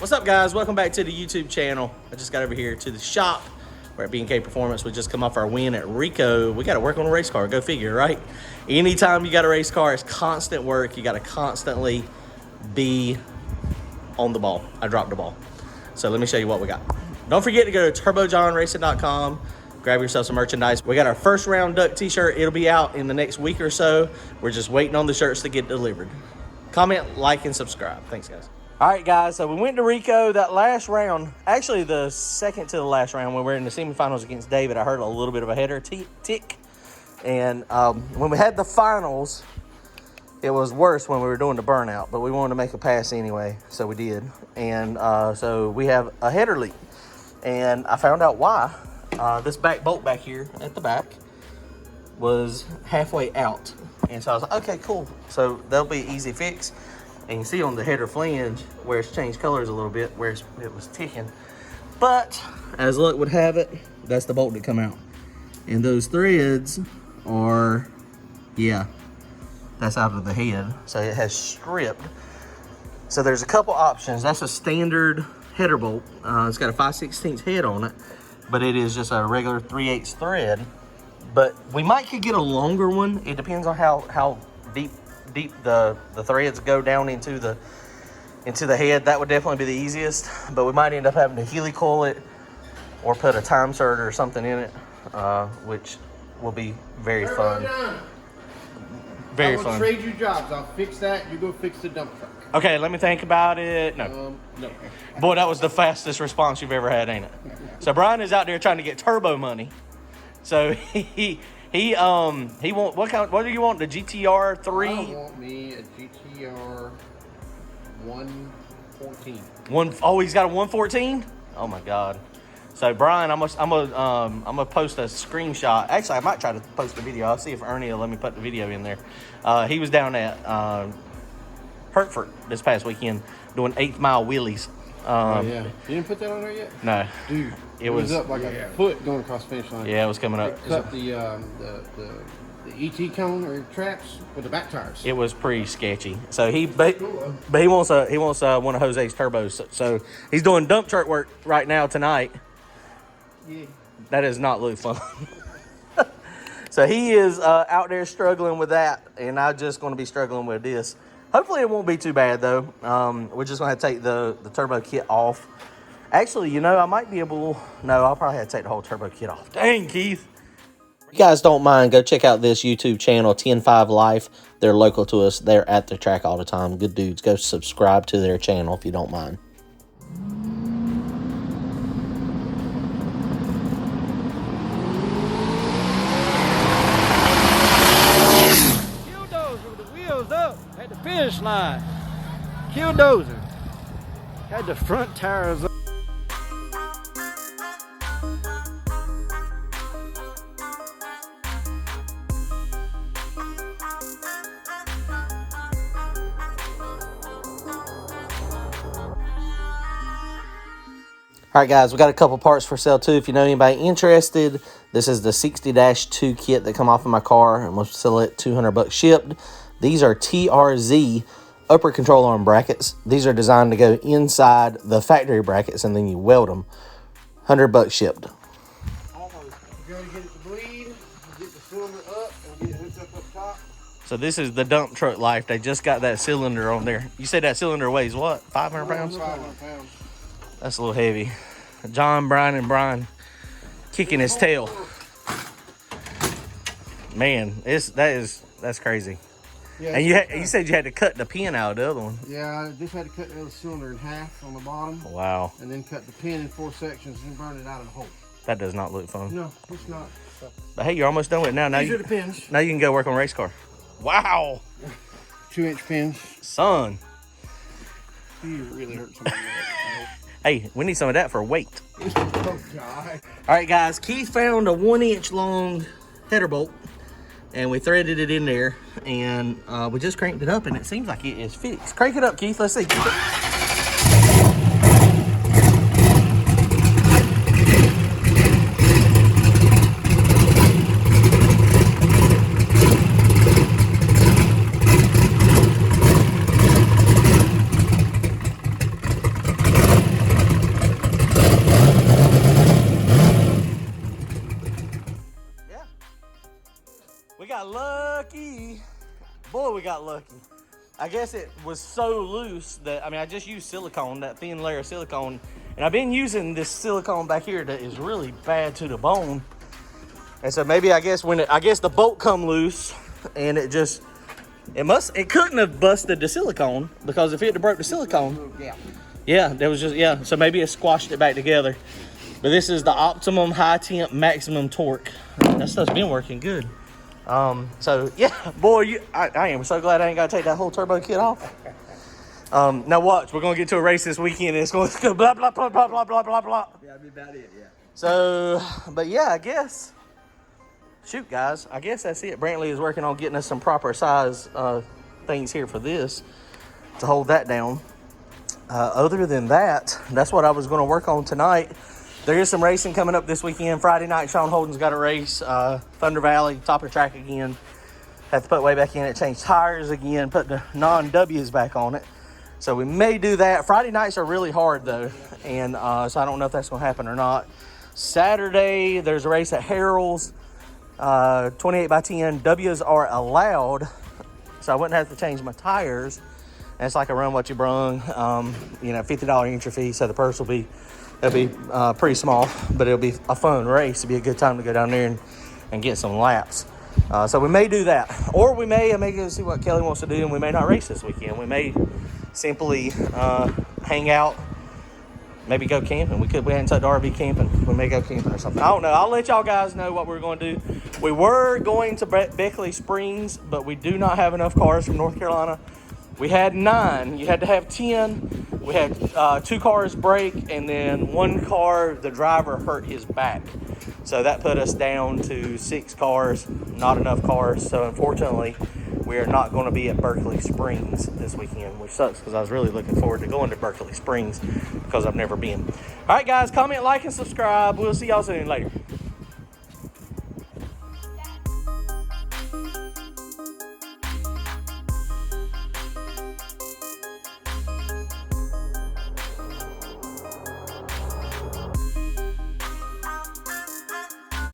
What's up, guys? Welcome back to the YouTube channel. I just got over here to the shop. We're at B&K Performance. We just come off our win at Rico. We got to work on a race car. Go figure, right? Anytime you got a race car, it's constant work. You got to constantly be on the ball. I dropped the ball. So let me show you what we got. Don't forget to go to turbojohnracing.com. Grab yourself some merchandise. We got our first round duck t-shirt. It'll be out in the next week or so. We're just waiting on the shirts to get delivered. Comment, like, and subscribe. Thanks, guys. All right, guys, so we went to Rico that last round. Actually, the second to the last round when we were in the semifinals against David, I heard a little bit of a header tick. And when we had the finals, it was worse when we were doing the burnout, but we wanted to make a pass anyway, so we did. And so we have a header leak. And I found out why. This back bolt back here at the back was halfway out. And so I was like, okay, cool. So that'll be an easy fix. And you see on the header flange where it's changed colors a little bit, where it was ticking. But as luck would have it, that's the bolt that come out. And those threads are, yeah, that's out of the head. So it has stripped. So there's a couple options. That's a standard header bolt. It's got a 5/16 head on it, but it is just a regular 3/8 thread. But we might could get a longer one. It depends on how deep the threads go down into the head. That would definitely be the easiest, but we might end up having to helicoil it or put a time cert or something in it, which will be very fun. Very fun. I will trade you jobs. I'll fix that. You go fix the dump truck. Okay, let me think about it. No. No. Boy, that was the fastest response you've ever had, ain't it? So Brian is out there trying to get turbo money. So he want what do you want, the GTR 3? I want me a GTR 114. Oh, he's got a 114? Oh my God. So Brian, I'm gonna post a screenshot. Actually, I might try to post a video. I'll see if Ernie will let me put the video in there. He was down at Hertford this past weekend doing 8th mile wheelies. Oh yeah, you didn't put that on there yet? No, dude. It was up like a foot going across the finish line. Yeah, it was coming up. It cut the ET cone or traps with the back tires. It was pretty sketchy. So he wants one of Jose's turbos. So he's doing dump truck work right now tonight. Yeah. That does not look fun. So he is out there struggling with that, and I'm just going to be struggling with this. Hopefully it won't be too bad though. We're just going to take the turbo kit off. Actually, you know, I might be able... No, I'll probably have to take the whole turbo kit off. Dang, Keith. If you guys don't mind, go check out this YouTube channel, 10-5 Life. They're local to us. They're at the track all the time. Good dudes. Go subscribe to their channel if you don't mind. Killdozer with the wheels up at the finish line. Killdozer. Had the front tires up. All right, guys, we got a couple parts for sale, too. If you know anybody interested, this is the 60-2 kit that come off of my car. I'm going to sell it $200 shipped. These are TRZ upper control arm brackets. These are designed to go inside the factory brackets, and then you weld them. $100 shipped. You're going to get it to bleed, get the cylinder up, and get it hooked up top. So this is the dump truck life. They just got that cylinder on there. You said that cylinder weighs what, 500 pounds? 500 pounds. That's a little heavy. John, Brian, and Brian kicking his tail. Man, that's crazy. Yeah, And you said you had to cut the pin out of the other one. Yeah, I just had to cut the other cylinder in half on the bottom. Wow. And then cut the pin in 4 sections and burn it out of the hole. That does not look fun. No, it's not. But hey, you're almost done with it now. These are the pins. Now you can go work on a race car. Wow. 2-inch pins. Son. You really hurt somebody. Hey, we need some of that for weight. Oh, God. All right, guys. Keith found a 1-inch long header bolt, and we threaded it in there, and we just cranked it up, and it seems like it is fixed. Crank it up, Keith. Let's see. got lucky. Boy, we got lucky. I guess it was so loose that, I mean, I just used silicone, that thin layer of silicone. And I've been using this silicone back here that is really bad to the bone. And so maybe, I guess the bolt come loose and it couldn't have busted the silicone, because if it had broke the silicone, so maybe it squashed it back together. But this is the optimum high temp maximum torque. That stuff's been working good. So yeah, boy, I am so glad I ain't got to take that whole turbo kit off. Now watch, we're gonna get to a race this weekend and it's gonna go blah blah blah blah blah blah blah blah. Yeah, that'd be about it, yeah. So, but yeah, I guess, shoot guys, I guess that's it. Brantley is working on getting us some proper size things here for this to hold that down. Other than that, that's what I was gonna work on tonight. There is some racing coming up this weekend. Friday night, Sean Holden's got a race. Thunder Valley, top of the track again. Have to put way back in it, change tires again, put the non-W's back on it. So we may do that. Friday nights are really hard though. And so I don't know if that's gonna happen or not. Saturday, there's a race at Harrell's, 28 by 10. W's are allowed, so I wouldn't have to change my tires. And it's like a run what you brung, $50 entry fee. So the purse will be, it'll be pretty small, but it'll be a fun race. It'll be a good time to go down there and get some laps. So we may do that, or I may go see what Kelly wants to do, and we may not race this weekend. We may simply hang out, maybe go camping. We hadn't took the RV camping. We may go camping or something. I don't know. I'll let y'all guys know what we're going to do. We were going to Beckley Springs, but we do not have enough cars from North Carolina. We had 9. You had to have 10. We had 2 cars break, and then 1 car, the driver hurt his back. So that put us down to 6 cars, not enough cars. So unfortunately, we are not going to be at Berkeley Springs this weekend, which sucks because I was really looking forward to going to Berkeley Springs because I've never been. All right, guys, comment, like, and subscribe. We'll see y'all soon. Later.